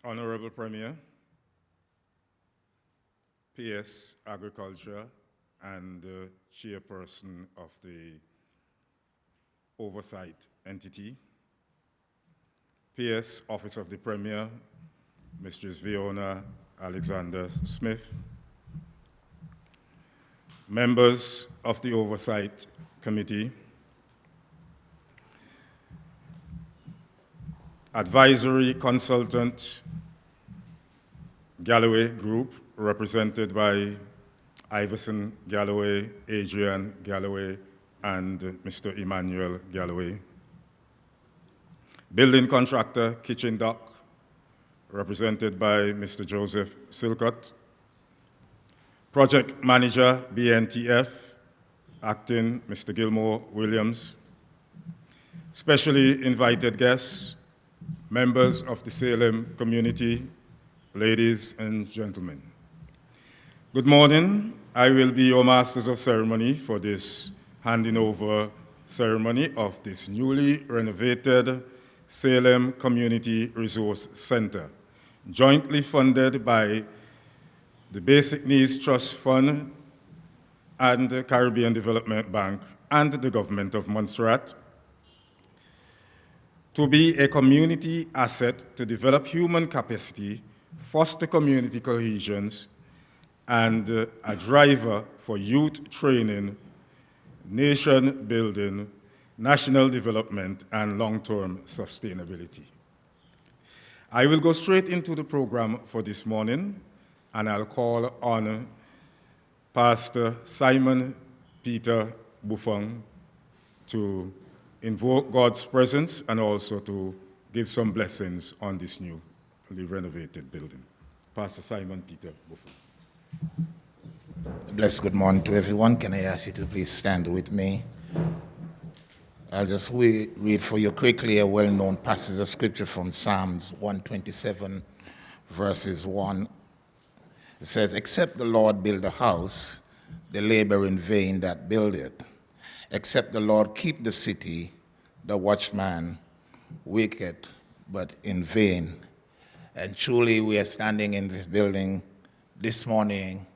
Honorable Premier, PS Agriculture, and Chairperson of the Oversight Entity, PS Office of the Premier, Mistress Fiona Alexander Smith, members of the Oversight Committee, Advisory Consultant Galloway Group, represented by Iverson Galloway, Adrian Galloway, and Mr. Emmanuel Galloway. Building Contractor Kitchen Dock, represented by Mr. Joseph Silcott. Project Manager BNTF, acting Mr. Gilmore Williams. Specially invited guests, members of the Salem community, ladies and gentlemen. Good morning. I will be your Masters of Ceremony for this handing over ceremony of this newly renovated Salem Community Resource Center, jointly funded by the Basic Needs Trust Fund and the Caribbean Development Bank and the Government of Montserrat, to be a community asset to develop human capacity, foster community cohesion, and a driver for youth training, nation building, national development, and long-term sustainability. I will go straight into the program for this morning, and I'll call on Pastor Simon Peter Buffon to invoke God's presence and also to give some blessings on this newly renovated building. Pastor Simon Peter Buffon. Blessed good morning to everyone. Can I ask you to please stand with me? I'll just read for you quickly a well-known passage of scripture from Psalms 127, verses 1. It says, "Except the Lord build a house, they labor in vain that build it. Except the Lord keep the city, the watchman waketh but in vain." And truly we are standing in this building this morning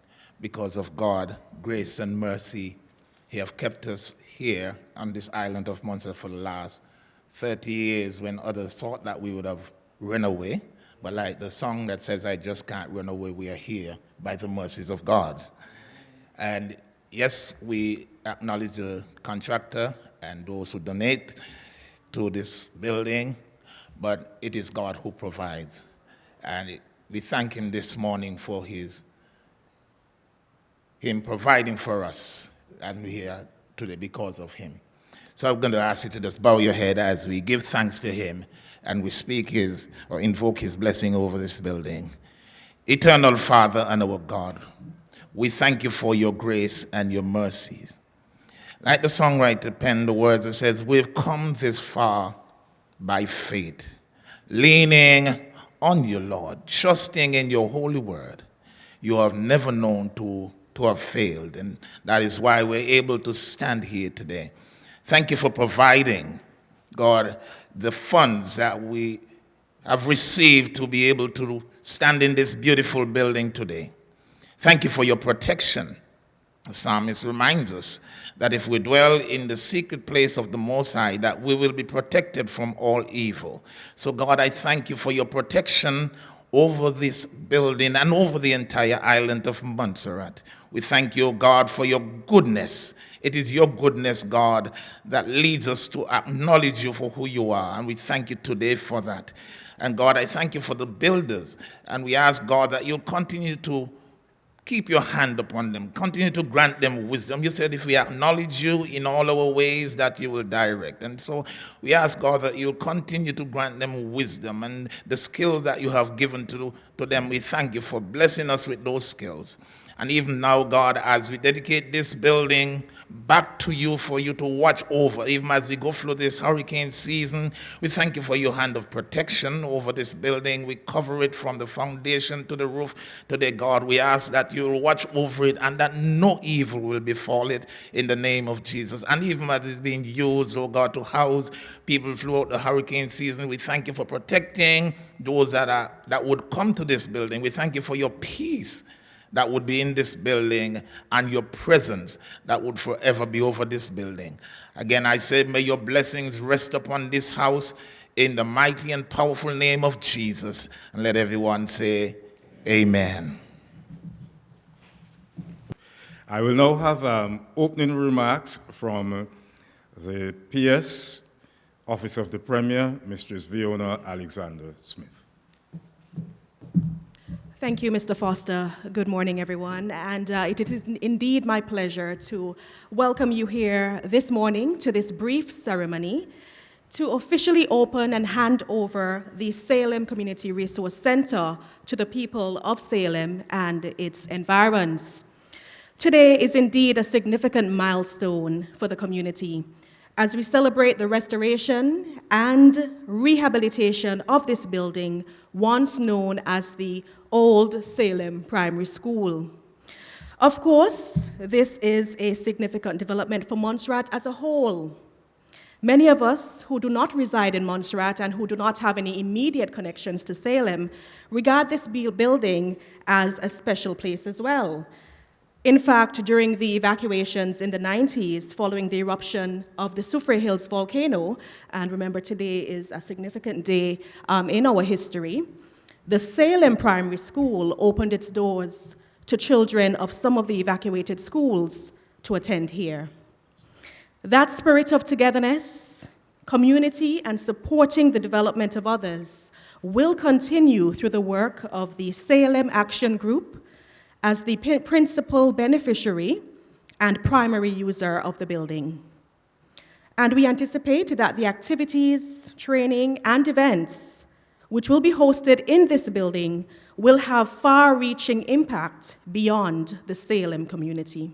because of God, grace and mercy. He have kept us here on this island of Montserrat for the last 30 years when others thought that we would have run away. But like the song that says, "I just can't run away," we are here by the mercies of God. And yes, we acknowledge the contractor and those who donate to this building, but it is God who provides. And we thank him this morning for him providing for us, and we're here today because of him. So I'm going to ask you to just bow your head as we give thanks to him and we speak or invoke his blessing over this building. Eternal Father and our God, we thank you for your grace and your mercies. Like the songwriter penned the words that says, "We've come this far by faith, leaning on you, Lord, trusting in your holy word. You have never known to have failed, and that is why we're able to stand here today. Thank you for providing, God, the funds that we have received to be able to stand in this beautiful building today. Thank you for your protection. The psalmist reminds us that if we dwell in the secret place of the Most High, that we will be protected from all evil. So God, I thank you for your protection over this building and over the entire island of Montserrat. We thank you, God, for your goodness. It is your goodness, God, that leads us to acknowledge you for who you are, and we thank you today for that. And God, I thank you for the builders, and we ask, God, that you'll continue to keep your hand upon them, continue to grant them wisdom. You said if we acknowledge you in all our ways, that you will direct. And so we ask, God, that you'll continue to grant them wisdom and the skills that you have given to them. We thank you for blessing us with those skills. And even now, God, as we dedicate this building back to you for you to watch over, even as we go through this hurricane season, we thank you for your hand of protection over this building. We cover it from the foundation to the roof. Today, God, we ask that you'll watch over it and that no evil will befall it in the name of Jesus. And even as it's being used, oh God, to house people throughout the hurricane season, we thank you for protecting those that would come to this building. We thank you for your peace that would be in this building and your presence that would forever be over this building. Again, I say, may your blessings rest upon this house in the mighty and powerful name of Jesus. And let everyone say, amen. I will now have opening remarks from the PS, Office of the Premier, Mistress Fiona Alexander Smith. Thank you, Mr. Foster. Good morning, everyone. And it is indeed my pleasure to welcome you here this morning to this brief ceremony to officially open and hand over the Salem Community Resource Center to the people of Salem and its environs. Today is indeed a significant milestone for the community as we celebrate the restoration and rehabilitation of this building, once known as the old Salem Primary School. Of course, this is a significant development for Montserrat as a whole. Many of us who do not reside in Montserrat and who do not have any immediate connections to Salem regard this building as a special place as well. In fact, during the evacuations in the 90s, following the eruption of the Soufriere Hills volcano, and remember today is a significant day in our history, the Salem Primary School opened its doors to children of some of the evacuated schools to attend here. That spirit of togetherness, community, and supporting the development of others will continue through the work of the Salem Action Group as the principal beneficiary and primary user of the building. And we anticipate that the activities, training, and events which will be hosted in this building will have far-reaching impact beyond the Salem community.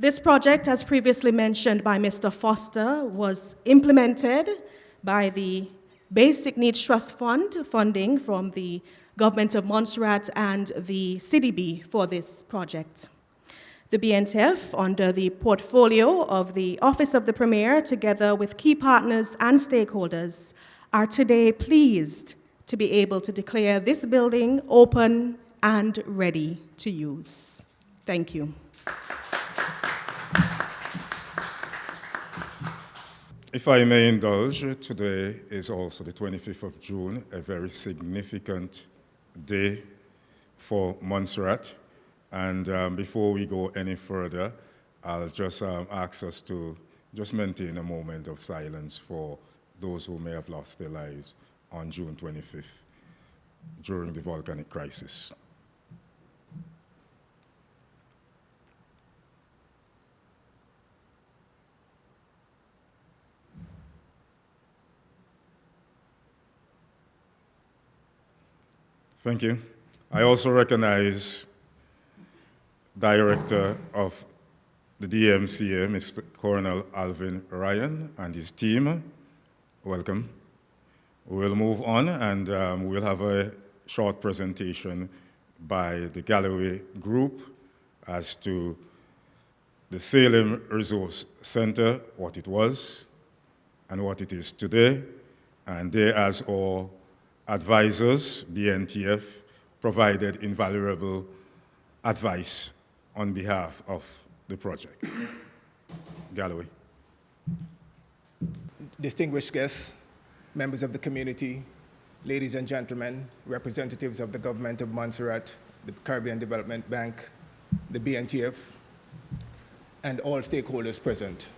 This project, as previously mentioned by Mr. Foster, was implemented by the Basic Needs Trust Fund funding from the Government of Montserrat and the CDB for this project. The BNTF, under the portfolio of the Office of the Premier, together with key partners and stakeholders, are today pleased to be able to declare this building open and ready to use. Thank you. If I may indulge, today is also the 25th of June, a very significant day for Montserrat. And before we go any further, I'll just ask us to just maintain a moment of silence for those who may have lost their lives on June 25th during the volcanic crisis. Thank you. I also recognize Director of the DMCA, Mr. Colonel Alvin Ryan, and his team. Welcome. We'll move on, and we'll have a short presentation by the Galloway Group as to the Salem Resource Center, what it was and what it is today. And they, as our advisors, BNTF, provided invaluable advice on behalf of the project. Galloway. Distinguished guests, members of the community, ladies and gentlemen, representatives of the government of Montserrat, the Caribbean Development Bank, the BNTF, and all stakeholders present.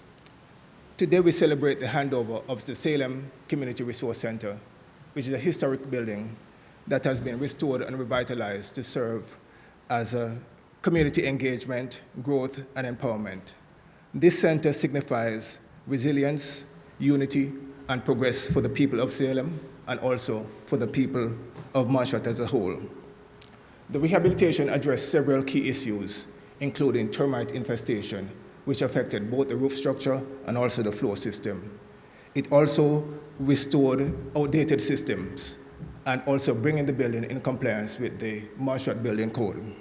Today we celebrate the handover of the Salem Community Resource Center, which is a historic building that has been restored and revitalized to serve as a community engagement, growth, and empowerment. This center signifies resilience, unity, and progress for the people of Salem and also for the people of Montserrat as a whole. The rehabilitation addressed several key issues, including termite infestation, which affected both the roof structure and also the floor system. It also restored outdated systems and also bringing the building in compliance with the Montserrat Building Code.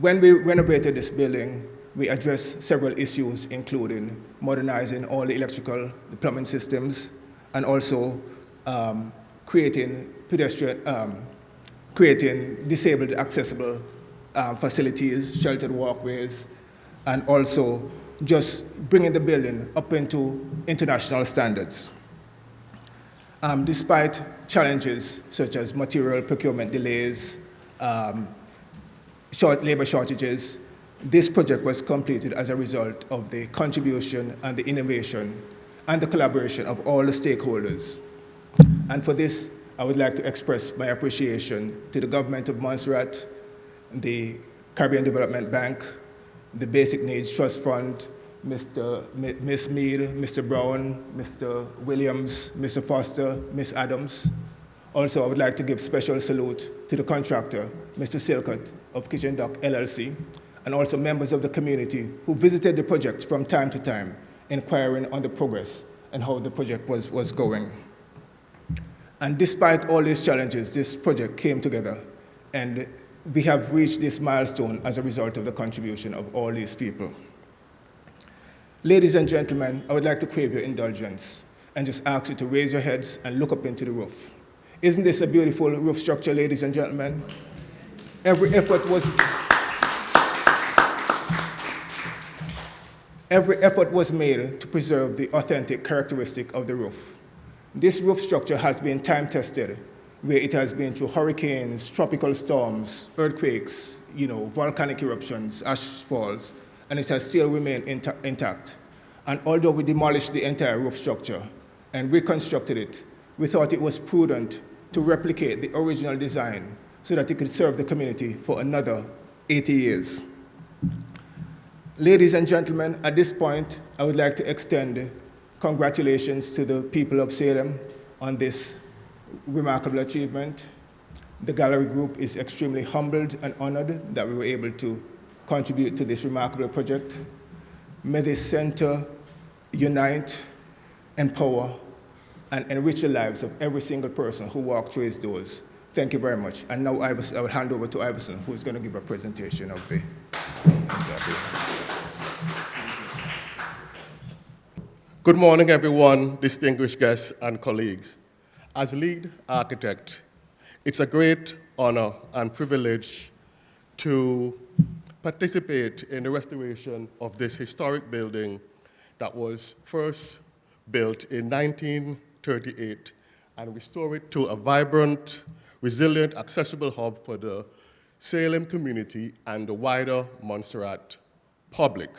When we renovated this building, we addressed several issues, including modernizing all the electrical, the plumbing systems, and also creating disabled accessible facilities, sheltered walkways, and also just bringing the building up into international standards. Despite challenges such as material procurement delays, labor shortages, this project was completed as a result of the contribution and the innovation and the collaboration of all the stakeholders. And for this, I would like to express my appreciation to the government of Montserrat, the Caribbean Development Bank, the Basic Needs Trust Fund, Ms. Mead, Mr. Brown, Mr. Williams, Mr. Foster, Ms. Adams. Also, I would like to give special salute to the contractor, Mr. Silcott of Kitchen Dock LLC, and also members of the community who visited the project from time to time, inquiring on the progress and how the project was going. And despite all these challenges, this project came together, and we have reached this milestone as a result of the contribution of all these people. Ladies and gentlemen, I would like to crave your indulgence and just ask you to raise your heads and look up into the roof. Isn't this a beautiful roof structure, ladies and gentlemen? Every effort was made to preserve the authentic characteristic of the roof. This roof structure has been time-tested, where it has been through hurricanes, tropical storms, earthquakes, volcanic eruptions, ash falls, and it has still remained intact. And although we demolished the entire roof structure and reconstructed it, we thought it was prudent to replicate the original design so that it could serve the community for another 80 years. Ladies and gentlemen, at this point, I would like to extend congratulations to the people of Salem on this remarkable achievement. The gallery group is extremely humbled and honored that we were able to contribute to this remarkable project. May this center unite, empower, and enrich the lives of every single person who walked through its doors. Thank you very much. And now I will hand over to Iverson, who is going to give a presentation of the Good morning, everyone, distinguished guests and colleagues. As lead architect, it's a great honor and privilege to participate in the restoration of this historic building that was first built in 1938 and restore it to a vibrant, resilient, accessible hub for the Salem community and the wider Montserrat public.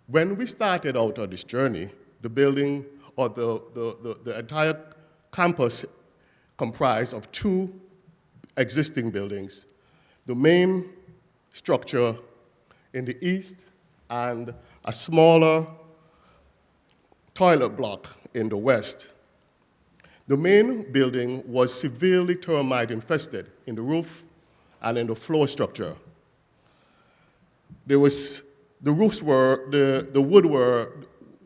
When we started out on this journey, the building, or the entire campus comprised of two existing buildings, the main structure in the east and a smaller toilet block in the west. The main building was severely termite infested in the roof and in the floor structure. The wood were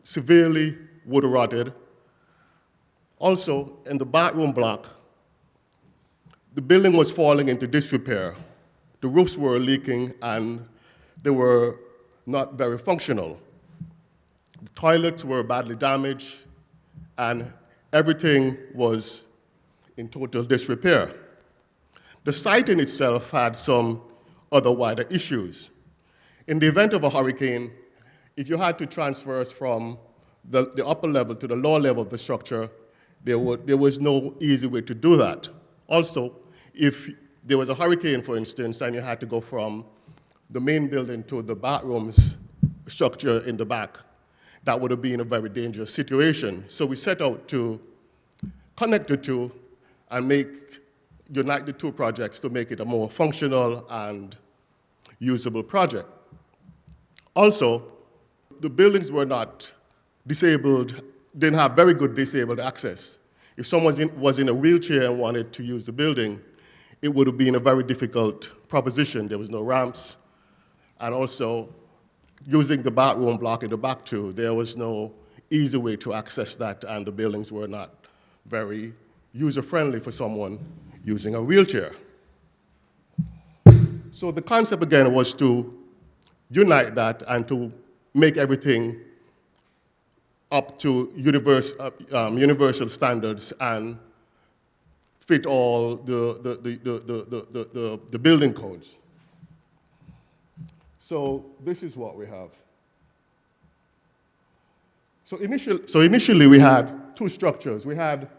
severely wood rotted. Also, in the bathroom block, the building was falling into disrepair. The roofs were leaking and they were not very functional. The toilets were badly damaged and everything was in total disrepair. The site in itself had some other wider issues. In the event of a hurricane, if you had to transfer us from the upper level to the lower level of the structure, there was no easy way to do that. Also, if there was a hurricane, for instance, and you had to go from the main building to the bathrooms structure in the back, that would have been a very dangerous situation. So we set out to connect the two and unite the two projects to make it a more functional and usable project. Also, the buildings were not disabled, didn't have very good disabled access. If someone was in a wheelchair and wanted to use the building, it would have been a very difficult proposition. There was no ramps, and also using the bathroom block in the back too, there was no easy way to access that, and the buildings were not very user-friendly for someone using a wheelchair. So the concept again was to unite that and to make everything up to universal standards and fit all the building codes. So this is what we have. So initially we had two structures. We had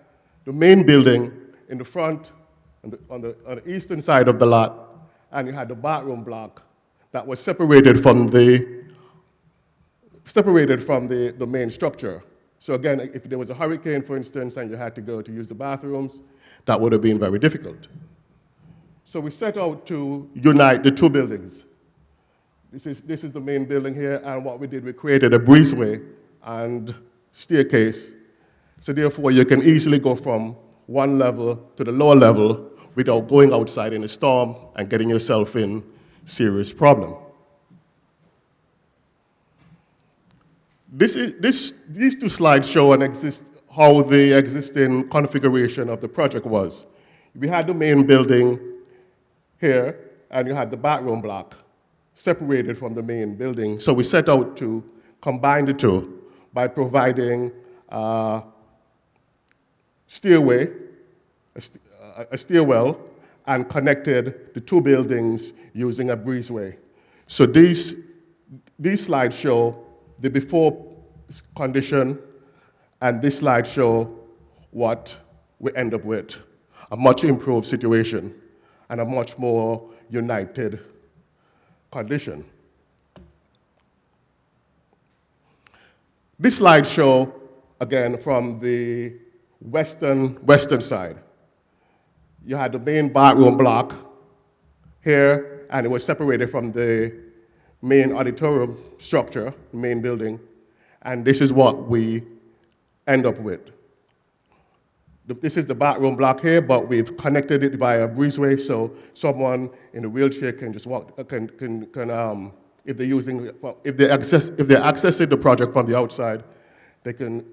the main building in the front on the eastern side of the lot, and you had the bathroom block that was separated from the main structure. So again, if there was a hurricane, for instance, and you had to go to use the bathrooms, that would have been very difficult. So we set out to unite the two buildings. This is the main building here, and what we did, we created a breezeway and staircase. So therefore, you can easily go from one level to the lower level without going outside in a storm and getting yourself in serious problem. These two slides show how the existing configuration of the project was. We had the main building here, and you had the bathroom block separated from the main building. So we set out to combine the two by providing a stairwell, and connected the two buildings using a breezeway. So these slides show the before condition, and this slide show what we end up with, a much improved situation and a much more united condition. This slide show, again, from the western side. You had the main bathroom block here, and it was separated from the main auditorium structure, main building, and this is what we end up with. This is the bathroom block here, but we've connected it by a breezeway, so someone in a wheelchair can just walk, if they're accessing the project from the outside, they can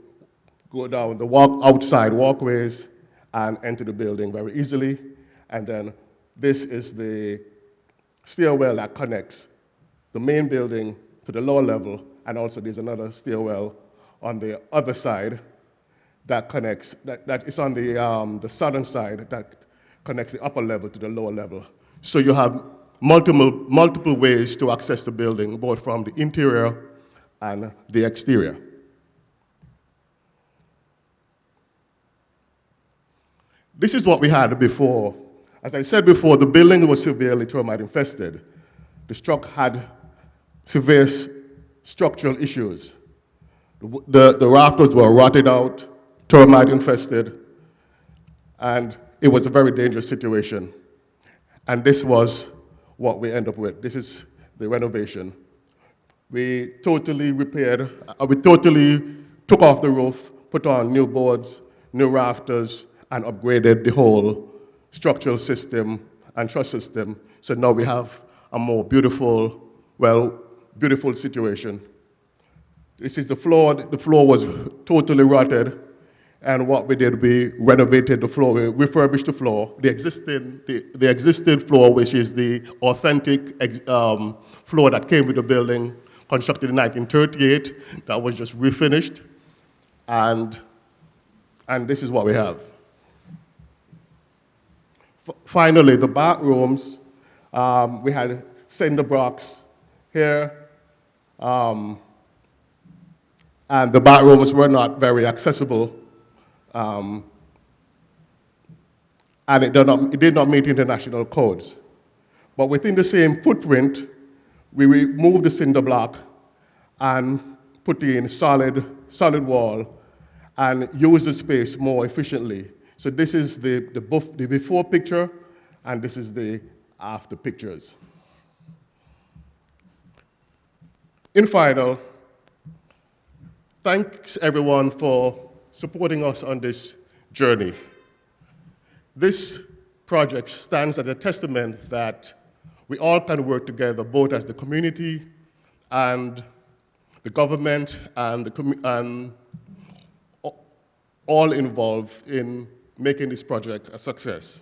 go down the outside walkways and enter the building very easily. And then this is the stairwell that connects the main building to the lower level, and also there's another stairwell on the other side that connects, that is on the southern side, that connects the upper level to the lower level. So you have multiple ways to access the building, both from the interior and the exterior. This is what we had before. As I said before, the building was severely termite infested. The structure had severe structural issues. The rafters were rotted out, termite infested, and it was a very dangerous situation. And this was what we end up with. This is the renovation. We totally repaired, we totally took off the roof, put on new boards, new rafters, and upgraded the whole structural system and truss system. So now we have a more beautiful situation. This is the floor. The floor was totally rotted, and what we did, we renovated the floor. We refurbished the floor. The existing floor, which is the authentic floor that came with the building, constructed in 1938, that was just refinished, and this is what we have. Finally, the bathrooms, we had cinder blocks here, and the bathrooms were not very accessible, and it did not meet international codes. But within the same footprint, we removed the cinder block and put in solid wall and used the space more efficiently. So this is the before picture, and this is the after pictures. In final, thanks everyone for supporting us on this journey. This project stands as a testament that we all can work together, both as the community and the government and all involved in making this project a success.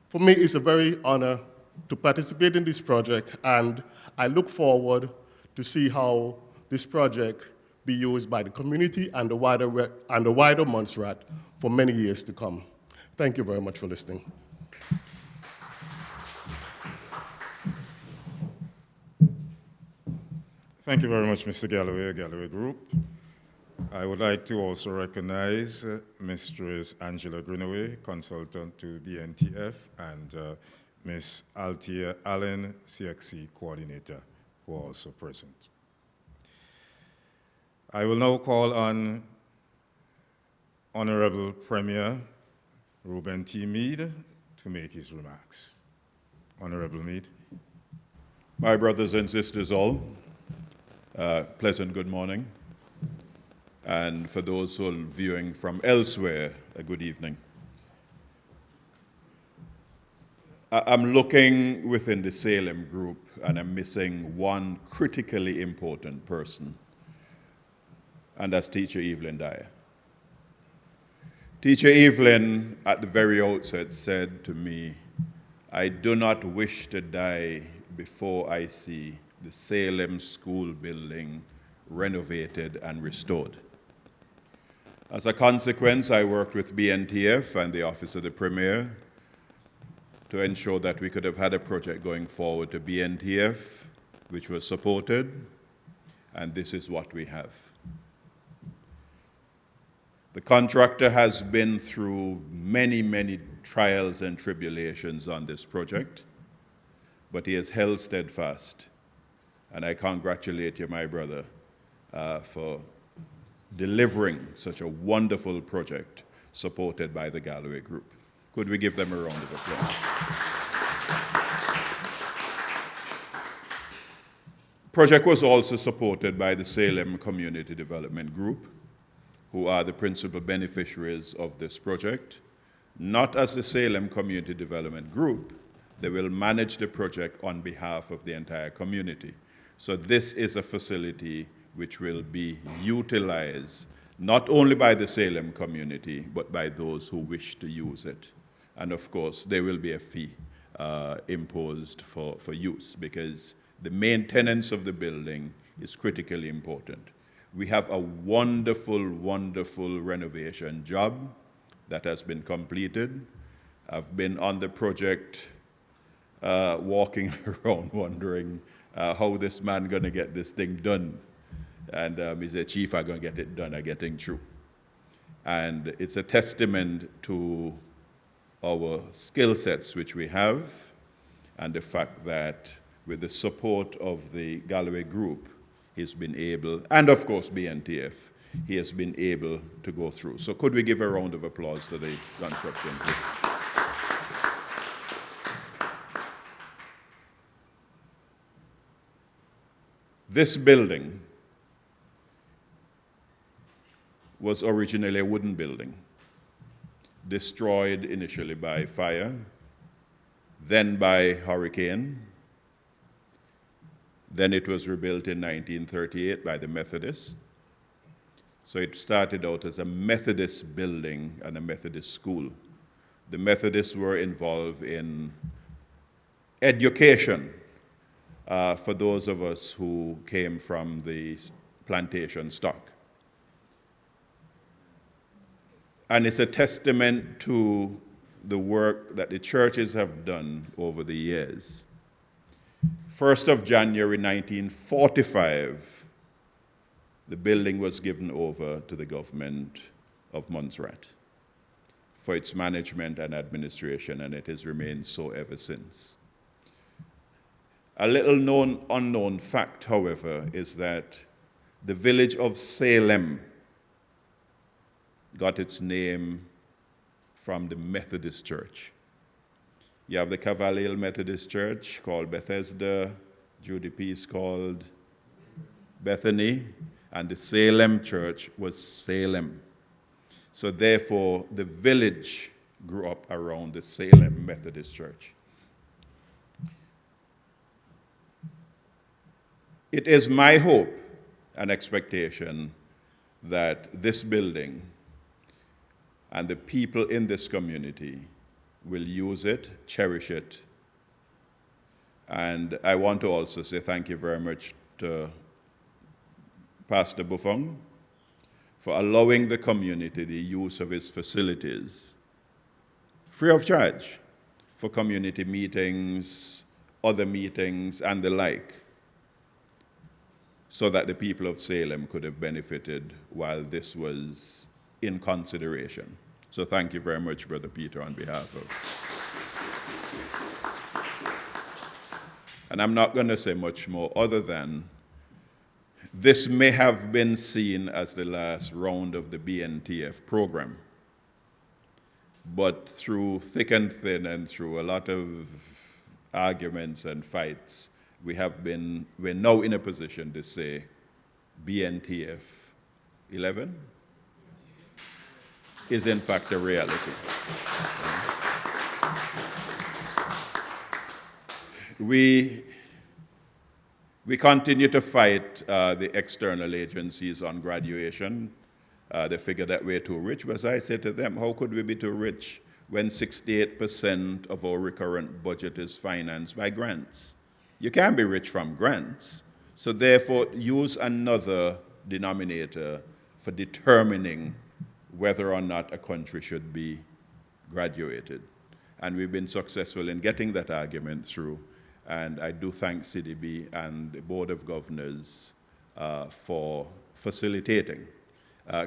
For me, it's a very honor to participate in this project, and I look forward to see how this project be used by the community and the wider Montserrat for many years to come. Thank you very much for listening. Thank you very much, Mr. Galloway, Galloway Group. I would like to also recognize Mistress Angela Greenaway, consultant to BNTF, and Ms. Althea Allen, CXC coordinator, who are also present. I will now call on Honorable Premier Reuben T. Meade to make his remarks. Honorable Meade. My brothers and sisters all, pleasant good morning. And for those who are viewing from elsewhere, a good evening. I'm looking within the Salem group and I'm missing one critically important person, and that's Teacher Evelyn Dyer. Teacher Evelyn, at the very outset, said to me, "I do not wish to die before I see the Salem School building renovated and restored." As a consequence, I worked with BNTF and the Office of the Premier to ensure that we could have had a project going forward to BNTF, which was supported, and this is what we have. The contractor has been through many, many trials and tribulations on this project, but he has held steadfast. And I congratulate you, my brother, for delivering such a wonderful project supported by the Galloway Group. Could we give them a round of applause? Project was also supported by the Salem Community Development Group, who are the principal beneficiaries of this project. Not as the Salem Community Development Group, they will manage the project on behalf of the entire community. So this is a facility which will be utilized not only by the Salem community, but by those who wish to use it. And of course, there will be a fee imposed for use, because the maintenance of the building is critically important. We have a wonderful, wonderful renovation job that has been completed. I've been on the project walking around wondering how this man gonna get this thing done. And he said, "Chief, I'm gonna get it done, I'm getting through." And it's a testament to our skill sets which we have, and the fact that with the support of the Galloway Group, he's been able, and of course BNTF, he has been able to go through. So could we give a round of applause to the construction group? This building was originally a wooden building, destroyed initially by fire, then by hurricane. Then it was rebuilt in 1938 by the Methodists. So it started out as a Methodist building and a Methodist school. The Methodists were involved in education for those of us who came from the plantation stock. And it's a testament to the work that the churches have done over the years. 1st of January 1945, the building was given over to the government of Montserrat for its management and administration, and it has remained so ever since. A little unknown fact, however, is that the village of Salem got its name from the Methodist Church. You have the Cavalier Methodist Church called Bethesda, Judy Peace called Bethany, and the Salem Church was Salem. So therefore, the village grew up around the Salem Methodist Church. It is my hope and expectation that this building and the people in this community will use it, cherish it. And I want to also say thank you very much to Pastor Buffon for allowing the community the use of his facilities free of charge for community meetings, other meetings, and the like, so that the people of Salem could have benefited while this was in consideration. So thank you very much, Brother Peter, on behalf of. And I'm not going to say much more other than this may have been seen as the last round of the BNTF program. But through thick and thin and through a lot of arguments and fights, we're now in a position to say BNTF 11 is in fact a reality. We continue to fight the external agencies on graduation. They figure that we're too rich. But as I said to them, how could we be too rich when 68% of our recurrent budget is financed by grants? You can't be rich from grants. So therefore, use another denominator for determining whether or not a country should be graduated. And we've been successful in getting that argument through. And I do thank CDB and the Board of Governors for facilitating.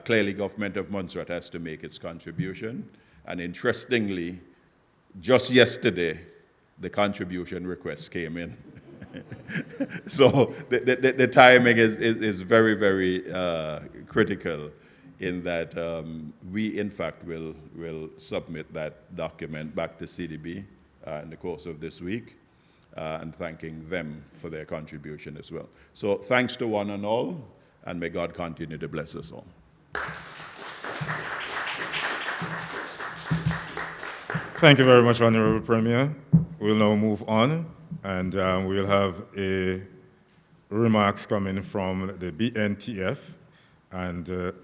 Clearly, Government of Montserrat has to make its contribution. And interestingly, just yesterday, the contribution request came in. So the timing is very, very critical in that we, in fact, will submit that document back to CDB in the course of this week, and thanking them for their contribution as well. So thanks to one and all, and may God continue to bless us all. Thank you very much, Honorable Premier. We'll now move on, and we'll have remarks coming from the BNTF, and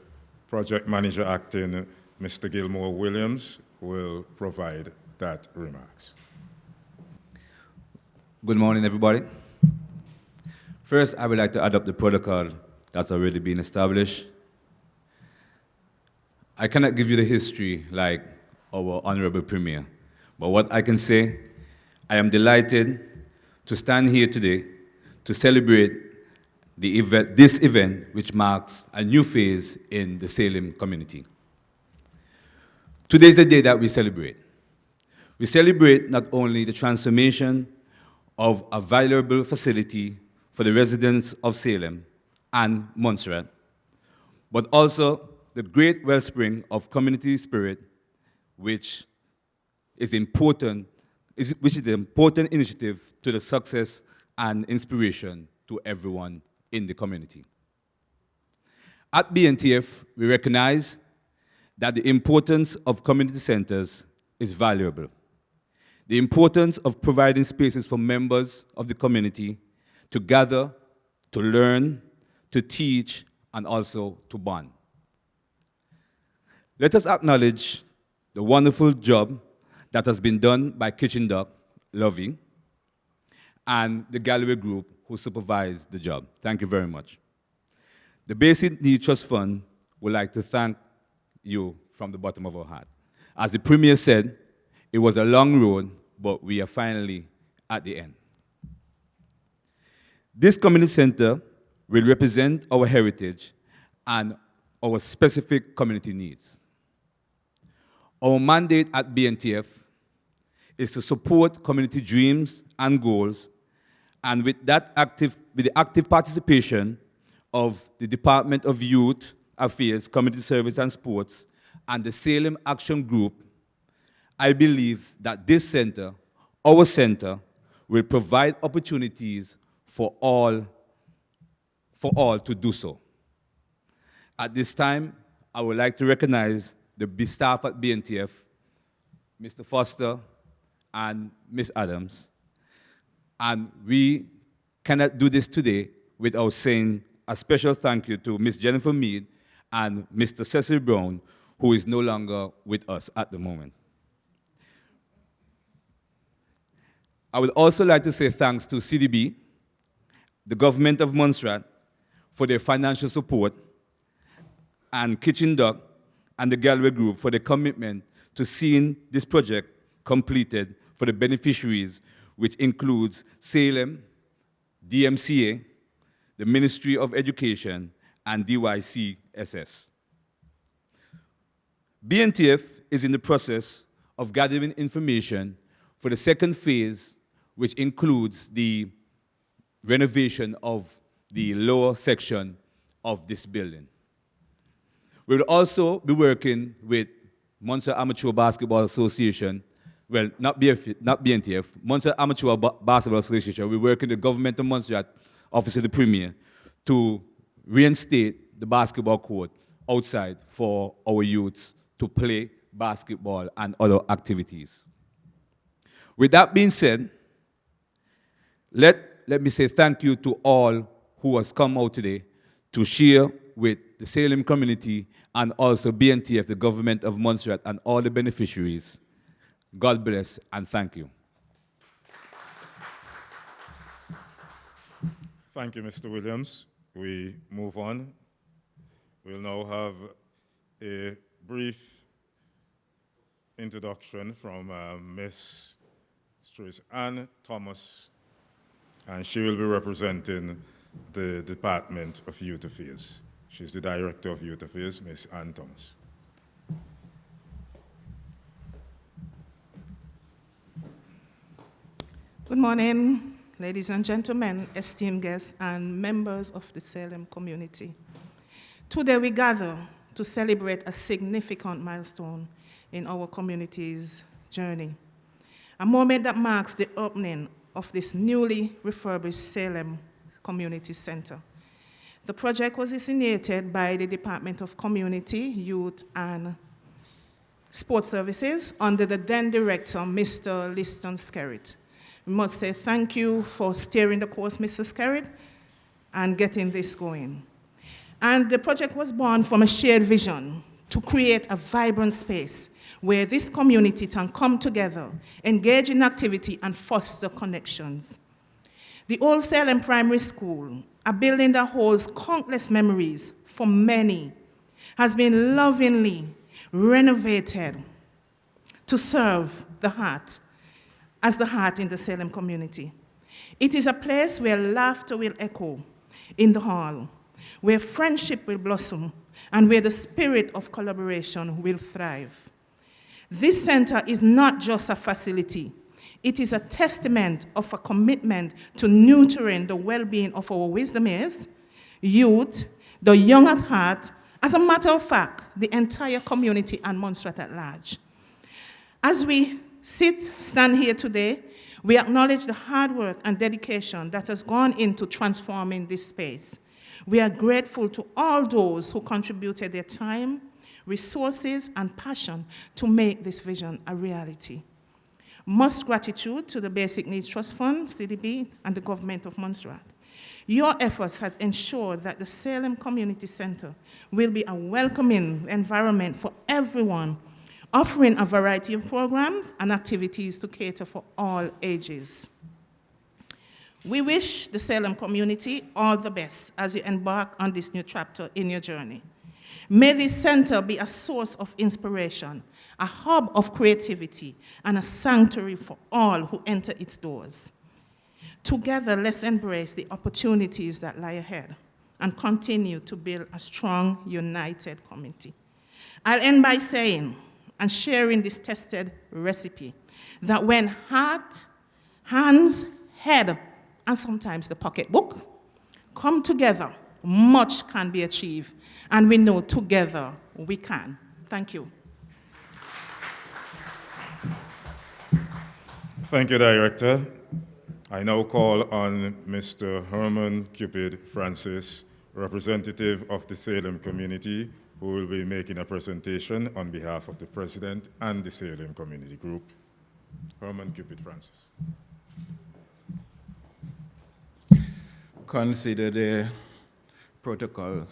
Project Manager Acting, Mr. Gilmore Williams, will provide that remarks. Good morning, everybody. First, I would like to adopt the protocol that's already been established. I cannot give you the history like our Honorable Premier, but what I can say, I am delighted to stand here today to celebrate this event, which marks a new phase in the Salem community. Today is the day that we celebrate. We celebrate not only the transformation of a valuable facility for the residents of Salem and Montserrat, but also the great wellspring of community spirit, which is the important initiative to the success and inspiration to everyone in the community. At BNTF, we recognize that the importance of community centers is valuable. The importance of providing spaces for members of the community to gather, to learn, to teach, and also to bond. Let us acknowledge the wonderful job that has been done by Kitchen Duck, Lovey, and the Galloway Group who supervised the job. Thank you very much. The Basic Needs Trust Fund would like to thank you from the bottom of our heart. As the Premier said, it was a long road, but we are finally at the end. This community center will represent our heritage and our specific community needs. Our mandate at BNTF is to support community dreams and goals, and with the active participation of the Department of Youth Affairs, Community Service and Sports, and the Salem Action Group, I believe that this center, our center, will provide opportunities for all to do so. At this time, I would like to recognize the staff at BNTF Mr. Foster, and Ms. Adams. And we cannot do this today without saying a special thank you to Ms. Jennifer Mead and Mr. Cecil Brown, who is no longer with us at the moment. I would also like to say thanks to CDB, the government of Montserrat, for their financial support, and Kitchen Duck and the Galway Group for their commitment to seeing this project completed for the beneficiaries, which includes Salem, DMCA, the Ministry of Education, and DYCSS. BNTF is in the process of gathering information for the second phase, which includes the renovation of the lower section of this building. We will also be working with Montserrat Amateur Basketball Association, well, not BNTF, Montserrat Amateur Basketball Association. We work in the government of Montserrat, Office of the Premier, to reinstate the basketball court outside for our youths to play basketball and other activities. With that being said, let me say thank you to all who has come out today to share with the Salem community and also BNTF, the government of Montserrat, and all the beneficiaries. God bless and thank you. Thank you, Mr. Williams. We move on. We'll now have a brief introduction from Ms. Ann Thomas, and she will be representing the Department of Youth Affairs. She's the Director of Youth Affairs, Ms. Ann Thomas. Good morning, ladies and gentlemen, esteemed guests, and members of the Salem community. Today we gather to celebrate a significant milestone in our community's journey, a moment that marks the opening of this newly refurbished Salem Community Center. The project was initiated by the Department of Community, Youth, and Sports Services under the then director, Mr. Liston Skerritt. We must say thank you for steering the course, Mr. Skerritt, and getting this going. And the project was born from a shared vision to create a vibrant space where this community can come together, engage in activity, and foster connections. The old Salem Primary School, a building that holds countless memories for many, has been lovingly renovated to serve the heart, as the heart in the Salem community. It is a place where laughter will echo in the hall, where friendship will blossom, and where the spirit of collaboration will thrive. This center is not just a facility. It is a testament of a commitment to nurturing the well-being of our wisdomers, youth, the young at heart, as a matter of fact, the entire community and Montserrat at large. As we stand here today, we acknowledge the hard work and dedication that has gone into transforming this space. We are grateful to all those who contributed their time, resources, and passion to make this vision a reality. Much gratitude to the Basic Needs Trust Fund, CDB, and the government of Montserrat. Your efforts have ensured that the Salem Community Center will be a welcoming environment for everyone, offering a variety of programs and activities to cater for all ages. We wish the Salem community all the best as you embark on this new chapter in your journey. May this center be a source of inspiration, a hub of creativity, and a sanctuary for all who enter its doors. Together, let's embrace the opportunities that lie ahead and continue to build a strong, united community. I'll end by saying and sharing this tested recipe that when heart, hands, head, and sometimes the pocketbook come together, much can be achieved, and we know together we can. Thank you. Thank you, Director. I now call on Mr. Herman Cupid Francis, representative of the Salem community who will be making a presentation on behalf of the President and the Salem Community Group. Herman Cupid Francis. Consider the protocol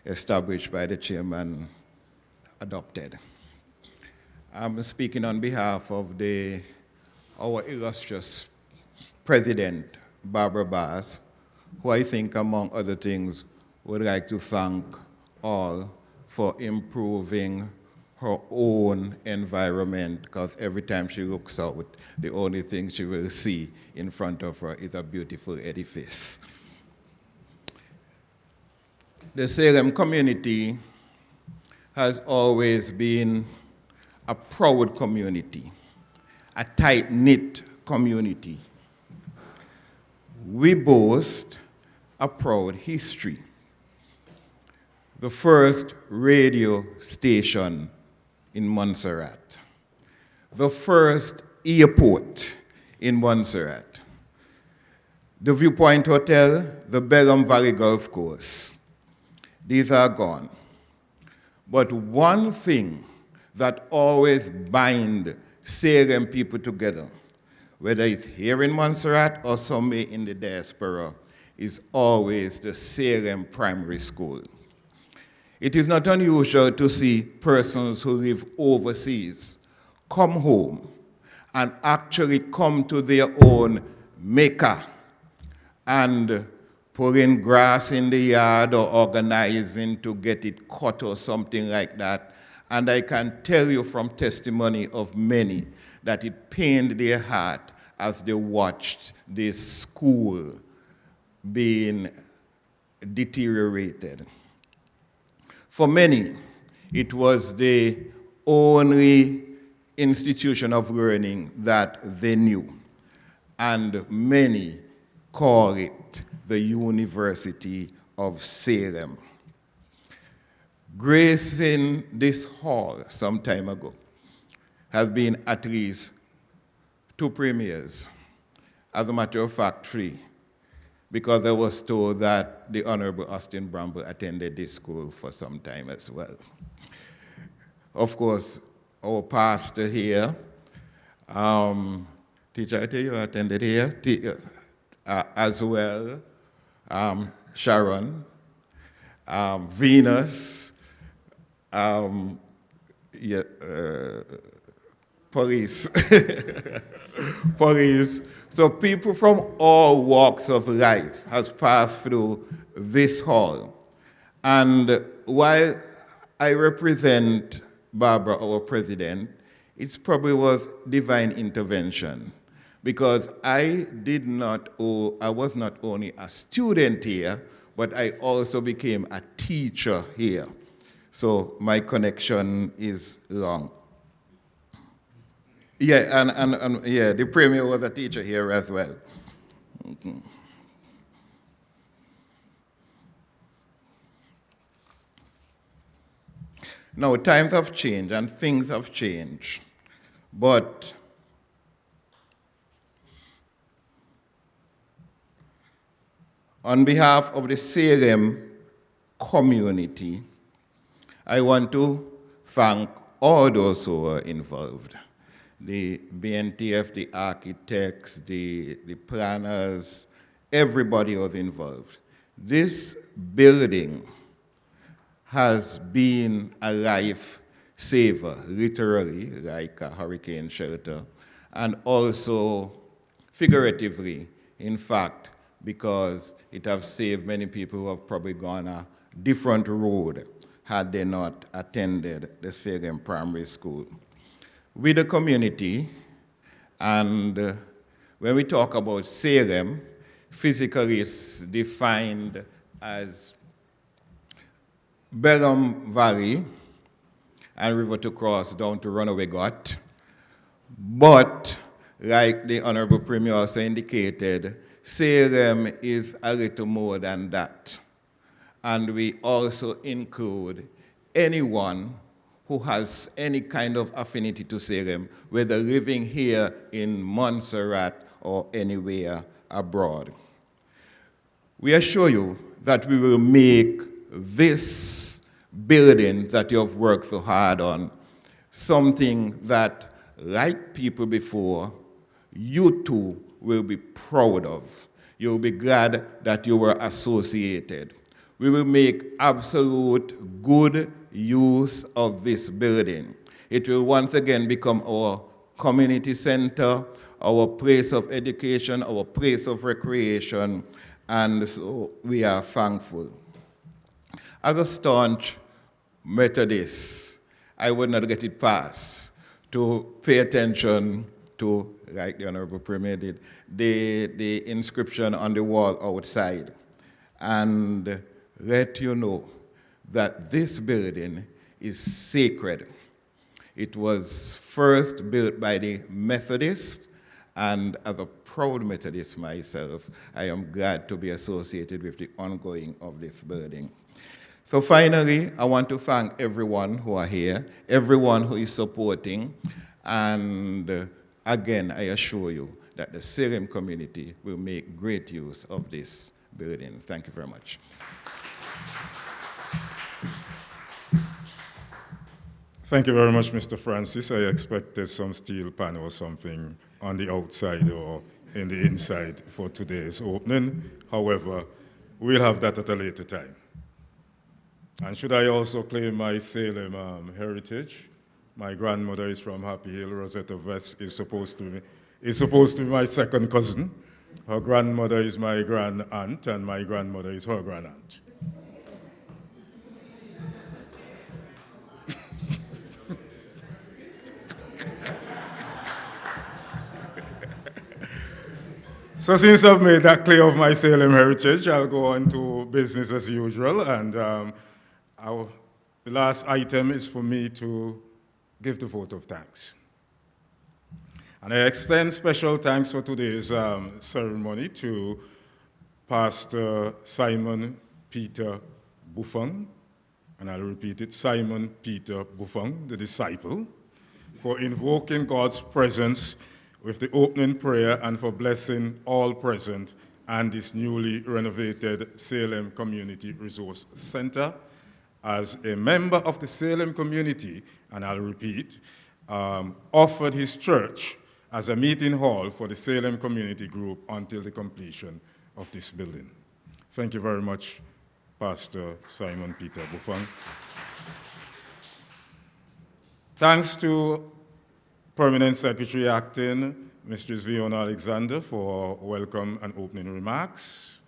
established by the chairman adopted. I'm speaking on behalf of our illustrious President, Barbara Bass, who I think, among other things, would like to thank all for improving her own environment, because every time she looks out, the only thing she will see in front of her is a beautiful edifice. The Salem community has always been a proud community, a tight-knit community. We boast a proud history. The first radio station in Montserrat, the first airport in Montserrat, the Viewpoint Hotel, the Pelham Valley Golf Course. These are gone. But one thing that always binds Salem people together, whether it's here in Montserrat or somewhere in the diaspora, is always the Salem Primary School. It is not unusual to see persons who live overseas come home and actually come to their own Mecca and pulling grass in the yard or organizing to get it cut or something like that. And I can tell you from testimony of many that it pained their heart as they watched this school being deteriorated. For many, it was the only institution of learning that they knew, and many call it the University of Salem. Gracing this hall some time ago has been at least 2 premiers. As a matter of fact, 3, because I was told that the Honorable Austin Bramble attended this school for some time as well. Of course, our pastor here, teacher, I tell you, attended here as well, Sharon, Venus, police, police. So people from all walks of life has passed through this hall. And while I represent Barbara, our president, it's probably was divine intervention, because I was not only a student here, but I also became a teacher here. So my connection is long. Yeah, and yeah, the premier was a teacher here as well. Mm-hmm. Now, times have changed and things have changed, but on behalf of the Salem community, I want to thank all those who were involved. The BNTF, the architects, the planners, everybody was involved. This building has been a life saver, literally, like a hurricane shelter, and also figuratively, in fact, because it has saved many people who have probably gone a different road had they not attended the Salem Primary School. With the community, and when we talk about Salem, physically it's defined as Pelham Valley and river to cross down to Runaway Gut. But, like the Honorable Premier also indicated, Salem is a little more than that. And we also include anyone who has any kind of affinity to Salem, whether living here in Montserrat or anywhere abroad. We assure you that we will make this building that you have worked so hard on, something that, like people before, you too will be proud of. You'll be glad that you were associated. We will make absolute good use of this building. It will once again become our community center, our place of education, our place of recreation, and so we are thankful. As a staunch Methodist, I would not get it past to pay attention to, like the Honorable Premier did, the inscription on the wall outside, and let you know that this building is sacred. It was first built by the Methodists, and as a proud Methodist myself, I am glad to be associated with the ongoing of this building. So finally, I want to thank everyone who are here, everyone who is supporting, and again, I assure you that the Salem community will make great use of this building. Thank you very much. Thank you very much, Mr. Francis. I expected some steel pan or something on the outside or in the inside for today's opening. However, we'll have that at a later time. And should I also claim my Salem heritage? My grandmother is from Happy Hill. Rosetta Vest is supposed to be my second cousin. Her grandmother is my grand aunt, and my grandmother is her grand aunt. So since I've made that clear of my Salem heritage, I'll go on to business as usual. And the last item is for me to give the vote of thanks. And I extend special thanks for today's ceremony to Pastor Simon Peter Buffon, and I'll repeat it, Simon Peter Buffon, the disciple, for invoking God's presence with the opening prayer and for blessing all present and this newly renovated Salem Community Resource Center. As a member of the Salem community, and I'll repeat, offered his church as a meeting hall for the Salem Community Group until the completion of this building. Thank you very much, Pastor Simon Peter Buffon. Thanks to Permanent Secretary Acting, Mistress Fiona Alexander, for welcome and opening remarks.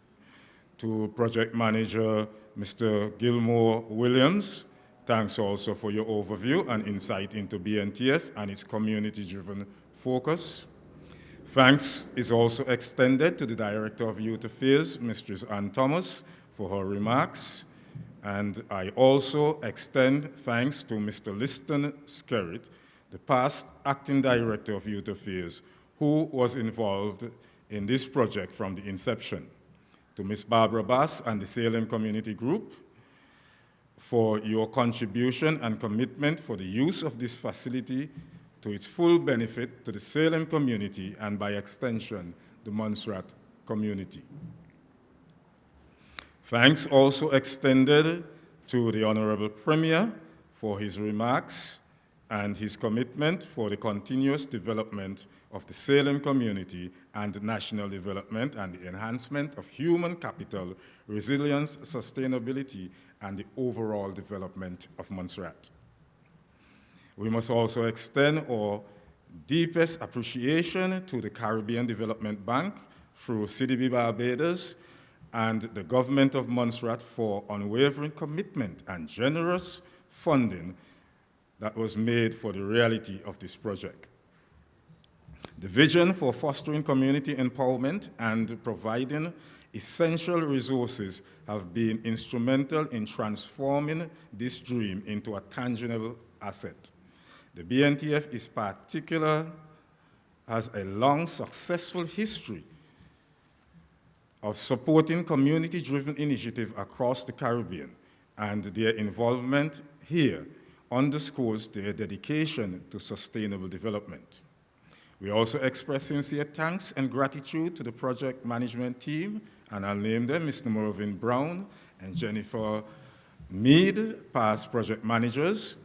To Project Manager, Mr. Gilmore Williams, thanks also for your overview and insight into BNTF and its community-driven focus. Thanks is also extended to the Director of Youth Affairs, Mistress Ann Thomas, for her remarks. And I also extend thanks to Mr. Liston Skerritt, the past Acting Director of Youth Affairs, who was involved in this project from the inception. To Ms. Barbara Bass and the Salem Community Group for your contribution and commitment for the use of this facility to its full benefit to the Salem community and by extension, the Montserrat community. Thanks also extended to the Honorable Premier for his remarks and his commitment for the continuous development of the Salem community and national development and the enhancement of human capital, resilience, sustainability, and the overall development of Montserrat. We must also extend our deepest appreciation to the Caribbean Development Bank through CDB Barbados and the government of Montserrat for unwavering commitment and generous funding that was made for the reality of this project. The vision for fostering community empowerment and providing essential resources have been instrumental in transforming this dream into a tangible asset. The BNTF is has a long, successful history of supporting community-driven initiatives across the Caribbean, and their involvement here underscores their dedication to sustainable development. We also express sincere thanks and gratitude to the project management team, and I'll name them, Mr. Mervyn Brown and Jennifer Meade, past project managers,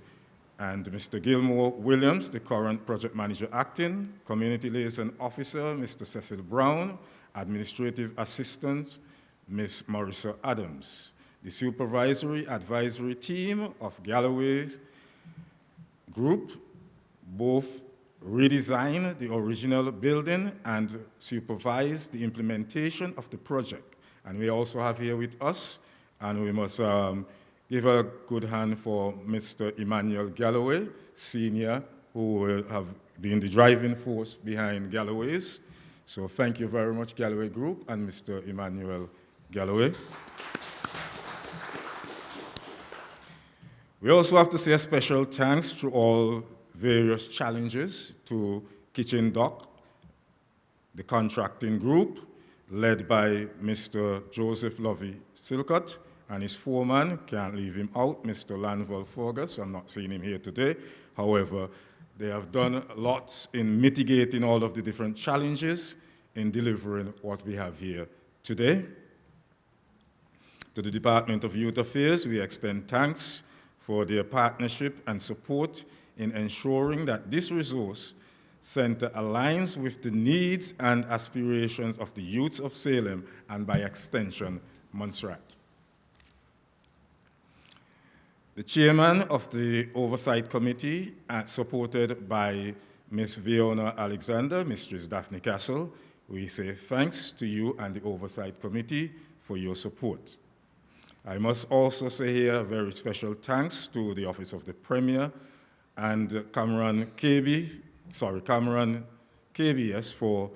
and Mr. Gilmore Williams, the current project manager acting, community liaison officer, Mr. Cecil Brown, administrative assistant, Ms. Marissa Adams, the supervisory advisory team of Galloway's group, both redesigned the original building and supervised the implementation of the project. And we also have here with us, and we must give a good hand for Mr. Emmanuel Galloway, Senior, who will have been the driving force behind Galloway's. So thank you very much, Galloway Group, and Mr. Emmanuel Galloway. We also have to say a special thanks to all various challenges to Kitchen Dock, the contracting group, led by Mr. Joseph Lovey Silcott, and his foreman, can't leave him out, Mr. Lanval Forgas. I'm not seeing him here today. However, they have done lots in mitigating all of the different challenges in delivering what we have here today. To the Department of Youth Affairs, we extend thanks for their partnership and support in ensuring that this resource center aligns with the needs and aspirations of the youths of Salem and, by extension, Montserrat. The chairman of the Oversight Committee, supported by Ms. Fiona Alexander, Mistress Daphne Castle, we say thanks to you and the Oversight Committee for your support. I must also say here a very special thanks to the Office of the Premier and Cameron KBS for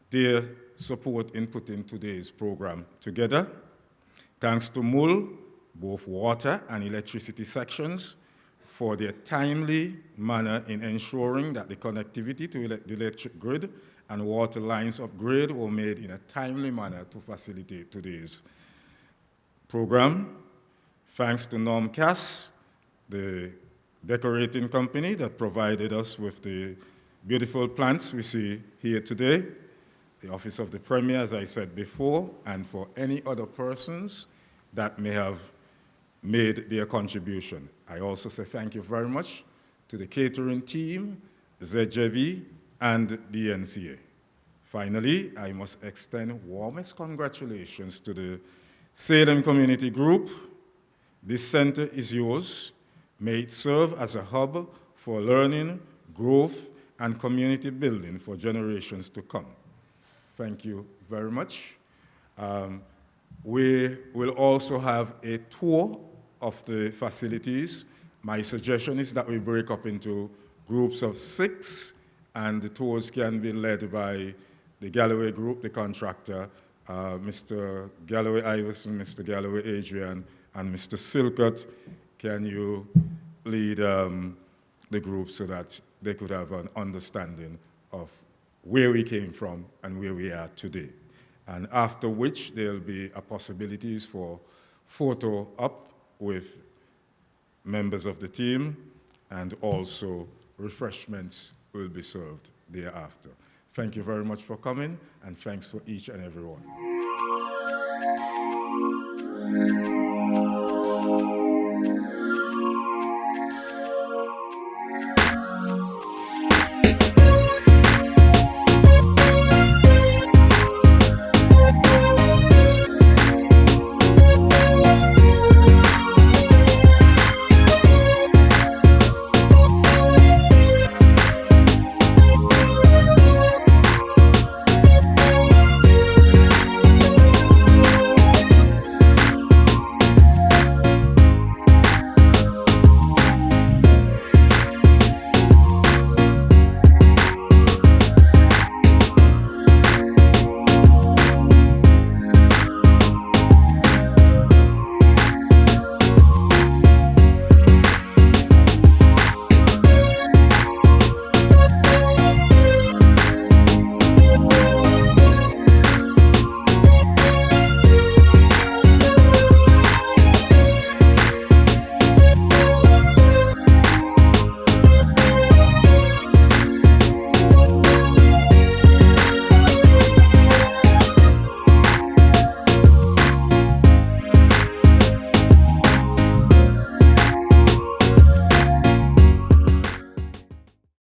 their support in putting today's program together. Thanks to MUL, both water and electricity sections, for their timely manner in ensuring that the connectivity to the electric grid and water lines upgrade were made in a timely manner to facilitate today's program. Thanks to Normcas, the decorating company that provided us with the beautiful plants we see here today, the Office of the Premier, as I said before, and for any other persons that may have made their contribution. I also say thank you very much to the catering team, ZJB, and the NCA. Finally, I must extend warmest congratulations to the Salem Community Group. This center is yours. May it serve as a hub for learning, growth, and community building for generations to come. Thank you very much. We will also have a tour of the facilities. My suggestion is that we break up into groups of 6, and the tours can be led by the Galloway Group, the contractor, Mr. Galloway Iverson, Mr. Galloway Adrian, and Mr. Silcott. Can you lead the group so that they could have an understanding of where we came from and where we are today? And after which there'll be possibilities for photo op with members of the team, and also refreshments will be served thereafter. Thank you very much for coming, and thanks for each and every one.